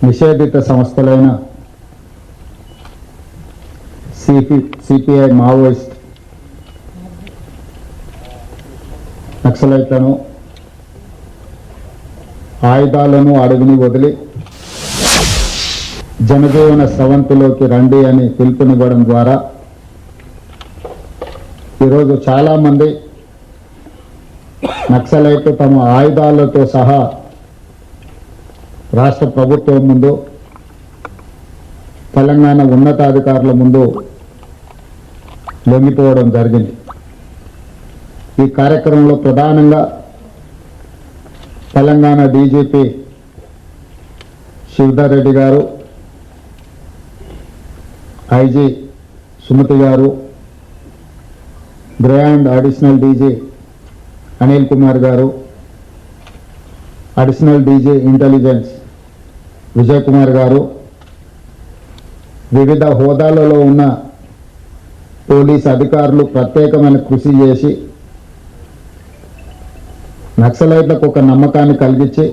నిషేధిత సంస్థలైన CPI Maoist నక్సలైట్లను ఆయుధాలను అడుగుని వదిలి జనజీవన స్రవంతిలోకి రండి అని పిలుపునివ్వడం ద్వారా ఈరోజు చాలామంది నక్సలైట్లు తమ ఆయుధాలతో సహా రాష్ట్ర ప్రభుత్వం ముందు తెలంగాణ ఉన్నతాధికారుల ముందు లొంగిపోవడం జరిగింది. ఈ కార్యక్రమంలో ప్రధానంగా తెలంగాణ డీజీపీ శివధర్ రెడ్డి గారు, ఐజీ సుమతి గారు, grand additional DG Anil Kumar గారు, additional DG intelligence Vijay Kumar గారు, వివిధ హోదాలలో ఉన్న పోలీస్ అధికారులు ప్రత్యేకమైన కృషి చేసి నక్సలైట్లకు ఒక నమ్మకాన్ని కలిగించి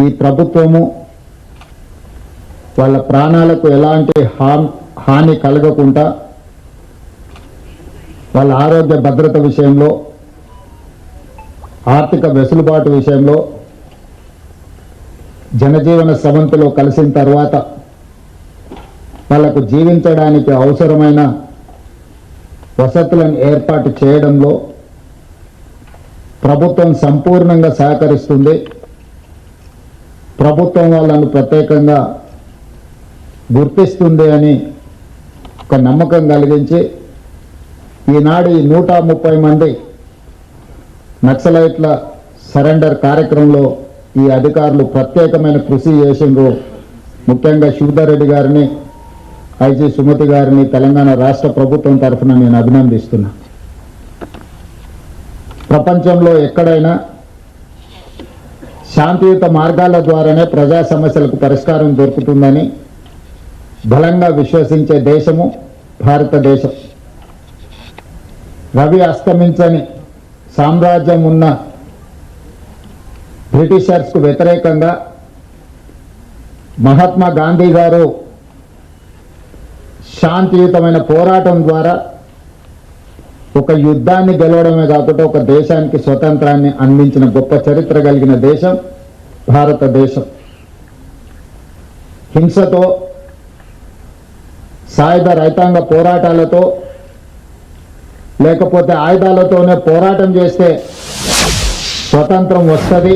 ఈ ప్రభుత్వము వాళ్ళ ప్రాణాలకు ఎలాంటి హాని కలగకుండా వాళ్ళ ఆరోగ్య భద్రత విషయంలో, ఆర్థిక వెసులుబాటు విషయంలో, జనజీవన స్రవంతిలో కలిసిన తర్వాత వాళ్లకు జీవించడానికి అవసరమైన వసతులను ఏర్పాటు చేయడంలో ప్రభుత్వం సంపూర్ణంగా సహకరిస్తుంది. ప్రభుత్వం వాళ్ళను ప్రత్యేకంగా గుర్తిస్తుంది అని ఒక నమ్మకం కలిగించి ఈనాడు ఈ 130 మంది నక్సలైట్ల సరెండర్ కార్యక్రమంలో ఈ అధికారులు ప్రత్యేకమైన కృషి చేసిండ్రు. ముఖ్యంగా శివధర్ రెడ్డి గారిని, ఐజీ సుమతి గారిని తెలంగాణ రాష్ట్ర ప్రభుత్వం తరఫున నేను అభినందిస్తున్నా. ప్రపంచంలో ఎక్కడైనా శాంతియుత మార్గాల ద్వారానే ప్రజా సమస్యలకు పరిష్కారం దొరుకుతుందని బలంగా విశ్వసించే దేశము భారతదేశం. రవి అస్తమించని సామ్రాజ్యం ఉన్న బ్రిటిషర్స్కు వ్యతిరేకంగా మహాత్మా గాంధీ గారు శాంతియుతమైన పోరాటం ద్వారా ఒక యుద్ధాన్ని గెలవడమే కాకుండా ఒక దేశానికి స్వతంత్రాన్ని అందించిన గొప్ప చరిత్ర కలిగిన దేశం భారతదేశం. హింసతో, సాయుధ రైతాంగ పోరాటాలతో, లేకపోతే ఆయుధాలతోనే పోరాటం చేస్తే స్వతంత్రం వస్తుంది,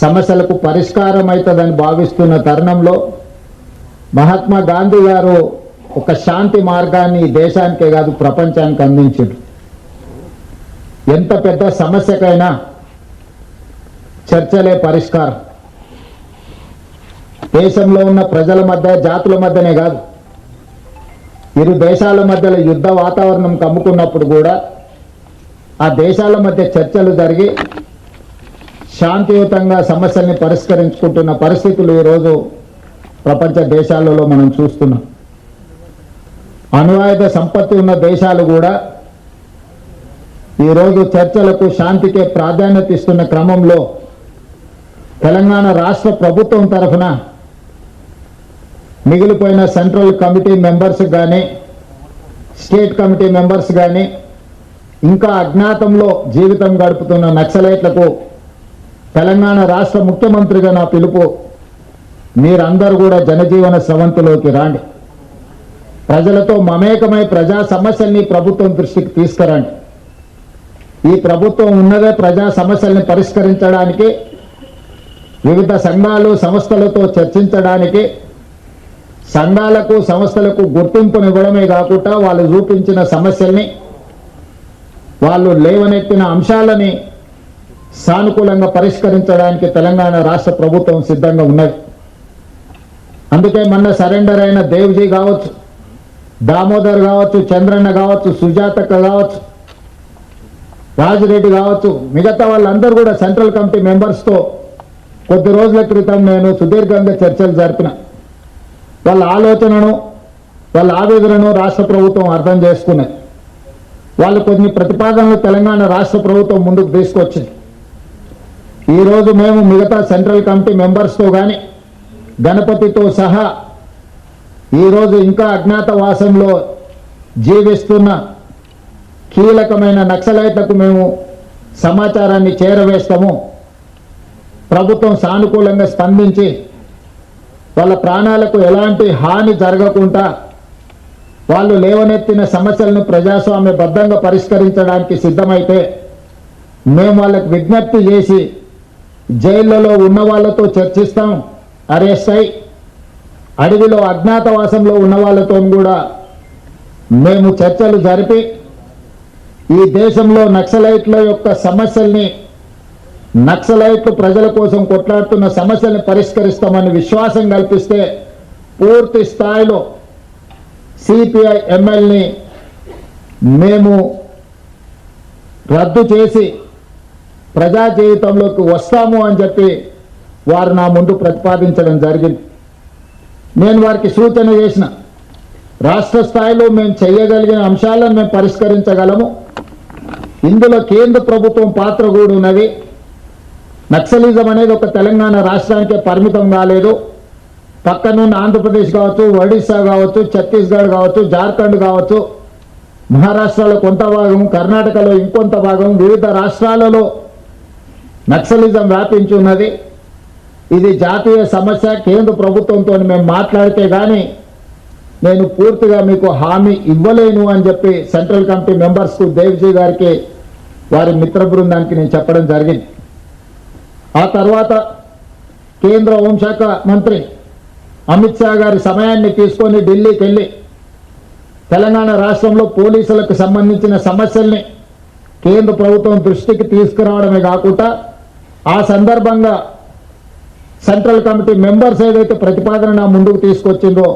సమస్యలకు పరిష్కారం అవుతుందని భావిస్తున్న తరుణంలో మహాత్మా గాంధీ గారు ఒక శాంతి మార్గాన్ని ఈ దేశానికే కాదు ప్రపంచానికి అందించారు. ఎంత పెద్ద సమస్యకైనా చర్చలే పరిష్కారం. దేశంలో ఉన్న ప్రజల మధ్య, జాతుల మధ్యనే కాదు, ఇరు దేశాల మధ్యలో యుద్ధ వాతావరణం కమ్ముకున్నప్పుడు కూడా ఆ దేశాల మధ్య చర్చలు జరిగి శాంతియుతంగా సమస్యల్ని పరిష్కరించుకుంటున్న పరిస్థితులు ఈరోజు ప్రపంచ దేశాలలో మనం చూస్తున్నాం. అణ్వాయుధ సంపత్తి ఉన్న దేశాలు కూడా ఈరోజు చర్చలకు, శాంతికే ప్రాధాన్యత ఇస్తున్న క్రమంలో తెలంగాణ రాష్ట్ర ప్రభుత్వం తరఫున మిగిలిపోయిన సెంట్రల్ కమిటీ మెంబర్స్ కానీ, స్టేట్ కమిటీ మెంబర్స్ కానీ, ఇంకా అజ్ఞాతంలో జీవితం గడుపుతున్న నక్సలైట్లకు తెలంగాణ రాష్ట్ర ముఖ్యమంత్రిగా నా పిలుపు, మీరందరూ కూడా జనజీవన స్రవంతిలోకి రాండి. ప్రజలతో మమేకమై ప్రజా సమస్యల్ని ప్రభుత్వం దృష్టికి తీసుకురండి. ఈ ప్రభుత్వం ఉన్నదే ప్రజా సమస్యల్ని పరిష్కరించడానికి, వివిధ సంఘాలు, సంస్థలతో చర్చించడానికి, సంఘాలకు, సంస్థలకు గుర్తింపునివ్వడమే కాకుండా వాళ్ళు చూపించిన సమస్యల్ని, వాళ్ళు లేవనెత్తిన అంశాలని సానుకూలంగా పరిష్కరించడానికి తెలంగాణ రాష్ట్ర ప్రభుత్వం సిద్ధంగా ఉన్నది. అందుకే మొన్న సరెండర్ అయిన దేవ్జీ కావచ్చు, దామోదర్ కావచ్చు, చంద్రన్న కావచ్చు, సుజాతక్క కావచ్చు, రాజిరెడ్డి కావచ్చు, మిగతా వాళ్ళందరూ కూడా సెంట్రల్ కమిటీ మెంబర్స్తో కొద్ది రోజుల క్రితం నేను సుదీర్ఘంగా చర్చలు జరిపిన. వాళ్ళ ఆలోచనను, వాళ్ళ ఆవేదనను రాష్ట్ర ప్రభుత్వం అర్థం చేసుకున్నది. వాళ్ళు కొన్ని ప్రతిపాదనలు తెలంగాణ రాష్ట్ర ప్రభుత్వం ముందుకు తీసుకొచ్చింది. ఈరోజు మేము మిగతా సెంట్రల్ కమిటీ మెంబర్స్తో కానీ గణపతితో సహా ఈరోజు ఇంకా అజ్ఞాతవాసంలో జీవిస్తున్న కీలకమైన నక్సలైట్లకు మేము సమాచారాన్ని చేరవేస్తాము. ప్రభుత్వం సానుకూలంగా స్పందించి వాళ్ళ ప్రాణాలకు ఎలాంటి హాని జరగకుండా వాళ్ళు లేవనెత్తిన సమస్యలను ప్రజాస్వామ్యబద్ధంగా పరిష్కరించడానికి సిద్ధమైతే మేము వాళ్ళకు విజ్ఞప్తి చేసి జైళ్లలో ఉన్న వాళ్ళతో చర్చిస్తాం. అరెస్ట్ అయి అడవిలో అజ్ఞాతవాసంలో ఉన్న వాళ్ళతో కూడా మేము చర్చలు జరిపి ఈ దేశంలో నక్సలైట్ల యొక్క సమస్యల్ని, నక్సలైట్లు ప్రజల కోసం కొట్లాడుతున్న సమస్యల్ని పరిష్కరిస్తామని విశ్వాసం కల్పిస్తే పూర్తి స్థాయిలో సిపిఐ ఎమ్మెల్యేని మేము రద్దు చేసి ప్రజా జీవితంలోకి వస్తాము అని చెప్పి వారు నా ముందు ప్రతిపాదించడం జరిగింది. నేను వారికి సూచన చేసిన, రాష్ట్ర స్థాయిలో మేము చేయగలిగిన అంశాలను మేము పరిష్కరించగలము. ఇందులో కేంద్ర ప్రభుత్వం పాత్ర కూడా ఉన్నది. నక్సలిజం అనేది ఒక తెలంగాణ రాష్ట్రానికే పరిమితం కాలేదు. పక్కనున్న ఆంధ్రప్రదేశ్ కావచ్చు, ఒడిశా కావచ్చు, ఛత్తీస్గఢ్ కావచ్చు, జార్ఖండ్ కావచ్చు, మహారాష్ట్రలో కొంత భాగం, కర్ణాటకలో ఇంకొంత భాగం, వివిధ రాష్ట్రాలలో నక్సలిజం వ్యాపించి ఉన్నది. ఇది జాతీయ సమస్య. కేంద్ర ప్రభుత్వంతో మేము మాట్లాడితే కానీ నేను పూర్తిగా మీకు హామీ ఇవ్వలేను అని చెప్పి సెంట్రల్ కమిటీ మెంబర్స్కు, దేవ్జీ గారికి, వారి మిత్ర బృందానికి నేను చెప్పడం జరిగింది. ఆ తర్వాత కేంద్ర హోంశాఖ మంత్రి అమిత్ షా గారి సమయాన్ని తీసుకొని ఢిల్లీకి వెళ్ళి తెలంగాణ రాష్ట్రంలో పోలీసులకు సంబంధించిన సమస్యల్ని కేంద్ర ప్రభుత్వం దృష్టికి తీసుకురావడమే కాకుండా ఆ సందర్భంగా సెంట్రల్ కమిటీ మెంబర్స్ ఏదైతే ప్రతిపాదన నా ముందుకు తీసుకొచ్చిందో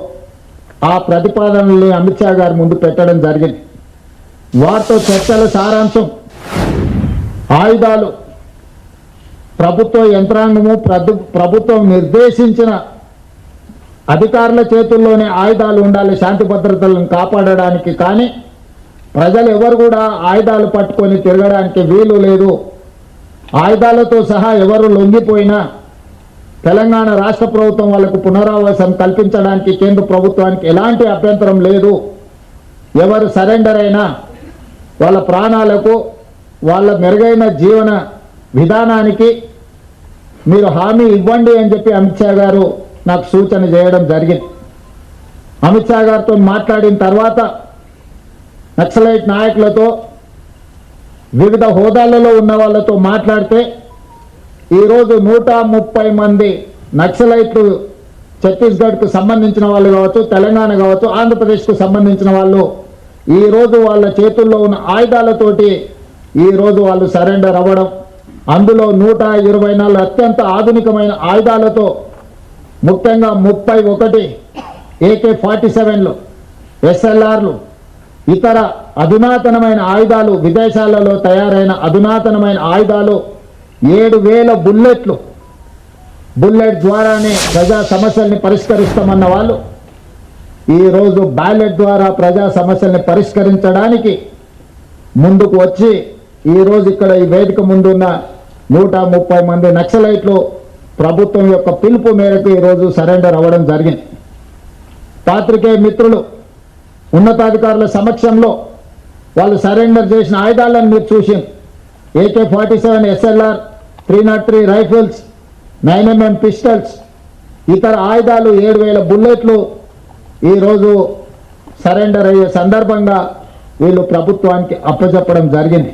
ఆ ప్రతిపాదనల్ని అమిత్ షా గారి ముందు పెట్టడం జరిగింది. వారితో చర్చల సారాంశం ఆయుధాలు ప్రభుత్వ యంత్రాంగము, ప్రభుత్వం నిర్దేశించిన అధికారుల చేతుల్లోనే ఆయుధాలు ఉండాలి శాంతి భద్రతలను కాపాడడానికి. కానీ ప్రజలు ఎవరు కూడా ఆయుధాలు పట్టుకొని తిరగడానికి వీలు లేదు. ఆయుధాలతో సహా ఎవరు లొంగిపోయినా తెలంగాణ రాష్ట్ర ప్రభుత్వం వాళ్ళకు పునరావాసం కల్పించడానికి కేంద్ర ప్రభుత్వానికి ఎలాంటి అభ్యంతరం లేదు. ఎవరు సరెండర్ అయినా వాళ్ళ ప్రాణాలకు, వాళ్ళ మెరుగైన జీవన విధానానికి మీరు హామీ ఇవ్వండి అని చెప్పి అమిత్ షా గారు నాకు సూచన చేయడం జరిగింది. అమిత్ షా గారితో మాట్లాడిన తర్వాత నక్సలైట్ నాయకులతో, వివిధ హోదాలలో ఉన్న వాళ్ళతో మాట్లాడితే ఈరోజు 130 మంది నక్సలైట్లు ఛత్తీస్గఢ్కు సంబంధించిన వాళ్ళు కావచ్చు, తెలంగాణ కావచ్చు, ఆంధ్రప్రదేశ్కు సంబంధించిన వాళ్ళు ఈరోజు వాళ్ళ చేతుల్లో ఉన్న ఆయుధాలతోటి ఈరోజు వాళ్ళు సరెండర్ అవ్వడం, అందులో 124 అత్యంత ఆధునికమైన ఆయుధాలతో, ముఖ్యంగా 31 AK-47లు, SLRలు, ఇతర అధునాతనమైన ఆయుధాలు, విదేశాలలో తయారైన అధునాతనమైన ఆయుధాలు, 7,000 బుల్లెట్లు, బుల్లెట్ ద్వారానే ప్రజా సమస్యల్ని పరిష్కరిస్తామన్న వాళ్ళు ఈరోజు బ్యాలెట్ ద్వారా ప్రజా సమస్యల్ని పరిష్కరించడానికి ముందుకు వచ్చి ఈరోజు ఇక్కడ ఈ వేదిక ముందున్న 130 మంది నక్సలైట్లు ప్రభుత్వం యొక్క పిలుపు మేరకు ఈరోజు సరెండర్ అవ్వడం జరిగింది. పాత్రికేయ మిత్రులు, ఉన్నతాధికారుల సమక్షంలో వాళ్ళు సరెండర్ చేసిన ఆయుధాలను మీరు చూసి, AK-47 SLR, 303 rifles, 9mm pistols, ఇతర ఆయుధాలు, 7,000 బుల్లెట్లు ఈరోజు సరెండర్ అయ్యే సందర్భంగా వీళ్ళు ప్రభుత్వానికి అప్పచెప్పడం జరిగింది.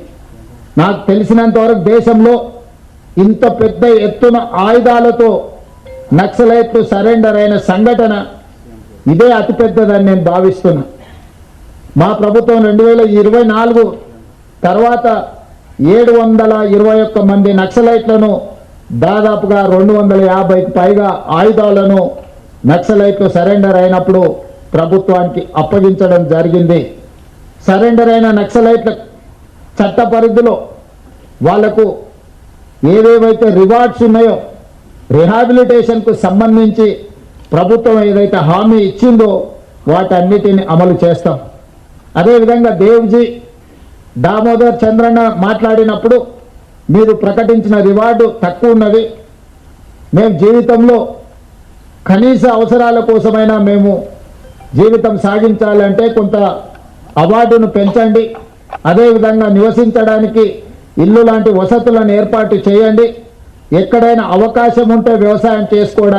నాకు తెలిసినంత వరకు దేశంలో ఇంత పెద్ద ఎత్తున ఆయుధాలతో నక్సలైట్లు సరెండర్ అయిన సంఘటన ఇదే అతిపెద్దదని నేను భావిస్తున్నా. మా ప్రభుత్వం 2024 తర్వాత 721 మంది నక్సలైట్లను, దాదాపుగా 250కి పైగా ఆయుధాలను నక్సలైట్లు సరెండర్ అయినప్పుడు ప్రభుత్వానికి అప్పగించడం జరిగింది. సరెండర్ అయిన నక్సలైట్ల చట్ట పరిధిలో వాళ్లకు ఏవేవైతే రివార్డ్స్ ఉన్నాయో, రిహాబిలిటేషన్కు సంబంధించి ప్రభుత్వం ఏదైతే హామీ ఇచ్చిందో వాటన్నిటిని అమలు చేస్తాం. అదేవిధంగా దేవ్జీ, దామోదర్ చంద్రన్న మాట్లాడినప్పుడు మీరు ప్రకటించిన రివార్డు తక్కువ ఉన్నది, మేము జీవితంలో కనీస అవసరాల కోసమైనా మేము జీవితం సాగించాలంటే కొంత అవార్డును పెంచండి, అదేవిధంగా నివసించడానికి ఇల్లు లాంటి వసతులను ఏర్పాటు చేయండి, ఎక్కడైనా అవకాశం ఉంటే వ్యవసాయం చేసుకోవడానికి